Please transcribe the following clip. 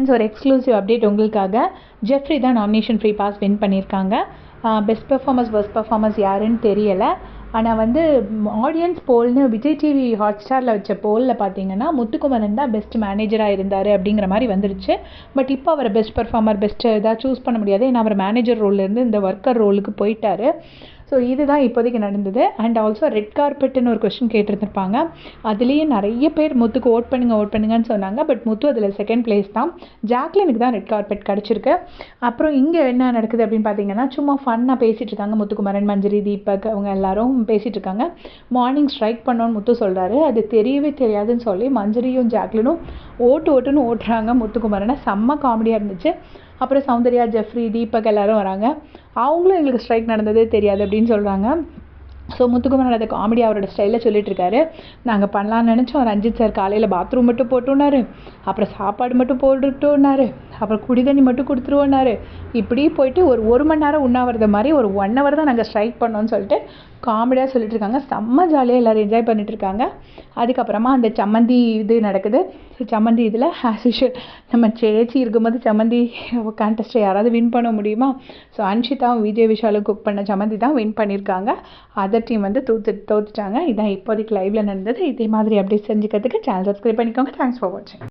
Friends, ஒரு exclusive update உங்களுக்காக. Jeffrey தான் நாமினேஷன் ஃப்ரீ பாஸ் வின் பண்ணியிருக்காங்க. பெஸ்ட் பெர்ஃபார்மன்ஸ் ஒர்ஸ்ட் பெர்ஃபார்மன்ஸ் யாருன்னு தெரியலை. ஆனால் வந்து ஆடியன்ஸ் போல்னு விஜய் டிவி ஹாட்ஸ்டாரில் வச்ச போலில் பார்த்தீங்கன்னா முத்துக்குமரன் தான் பெஸ்ட் மேனேஜராக இருந்தார் அப்படிங்கிற மாதிரி வந்துருச்சு. பட் இப்போ அவரை பெஸ்ட் பெர்ஃபார்மர் பெஸ்ட்டு இதாக சூஸ் பண்ண முடியாது. ஏன்னா அவர் மேனேஜர் ரோல்லேருந்து இந்த ஒர்க்கர் ரோலுக்கு போயிட்டார். ஸோ இதுதான் இப்போதைக்கு நடந்தது. அண்ட் ஆல்சோ ரெட் கார்பெட்டுன்னு ஒரு கொஸ்டின் கேட்டிருந்துருப்பாங்க. அதுலேயே நிறைய பேர் முத்துக்கு ஓட் பண்ணுங்கன்னு சொன்னாங்க. பட் முத்து அதில் செகண்ட் பிளேஸ் தான். ஜாக்லினுக்கு தான் ரெட் கார்பெட் கிடச்சிருக்கு. அப்புறம் இங்கே என்ன நடக்குது அப்படின்னு பார்த்தீங்கன்னா, சும்மா ஃபன்னாக பேசிகிட்டு இருக்காங்க. முத்துக்குமரன், மஞ்சரி, தீபக் அவங்க எல்லாரும் பேசிகிட்டு இருக்காங்க. மார்னிங் ஸ்ட்ரைக் பண்ணோன்னு முத்து சொல்கிறாரு. அது தெரியவே தெரியாதுன்னு சொல்லி மஞ்சரியும் ஜாக்லினும் ஓட்டுன்னு ஓட்டுறாங்க முத்துக்குமரனை. செம்ம காமெடியாக இருந்துச்சு. அப்புறம் சௌந்தர்யா, ஜெஃப்ரி, தீபக் எல்லாரும் வராங்க. அவங்களும் எங்களுக்கு ஸ்ட்ரைக் நடந்ததே தெரியாது அப்படின்னு சொல்கிறாங்க. ஸோ முத்துக்குமரன் அதை காமெடி அவரோட ஸ்டைலில் சொல்லிட்டு இருக்காரு. நாங்கள் பண்ணலான்னு நினச்சோம். ரஞ்சித் சார் காலையில் பாத்ரூம் மட்டும் போட்டுனாரு, அப்புறம் சாப்பாடு மட்டும் போட்டுட்டோன்னாரு, அப்புறம் குடி தண்ணி மட்டும் கொடுத்துருவோன்னாரு. இப்படி போயிட்டு ஒரு மணி நேரம் உண்ணாவிரத மாதிரி ஒரு 1 hour தான் நாங்கள் ஸ்ட்ரைக் பண்ணோன்னு சொல்லிட்டு காமெடியாக சொல்லிட்டு இருக்காங்க. செம்ம ஜாலியாக எல்லோரும் என்ஜாய் பண்ணிட்டு இருக்காங்க. அதுக்கப்புறமா அந்த சம்மந்தி இது நடக்குது. சம்மந்தி இதில் ஆஸ் யூஷுவல் நம்ம சேச்சி இருக்கும்போது சம்மந்தி கான்டெஸ்ட்டை யாராவது வின் பண்ண முடியுமா? ஸோ அன்ஷிதாவும் விஜய் விஷாலும் குக் பண்ண சம்மந்தி தான் வின் பண்ணியிருக்காங்க. அதர் டீம் வந்து தோத்துட்டாங்க. இதான் இப்போதைக்கு லைவில் நடந்தது. இதே மாதிரி அப்டேட் செஞ்சுக்கிறதுக்கு சேனல் சப்ஸ்கிரைப் பண்ணிக்கோங்க. தேங்க்ஸ் ஃபார் வாட்சிங்.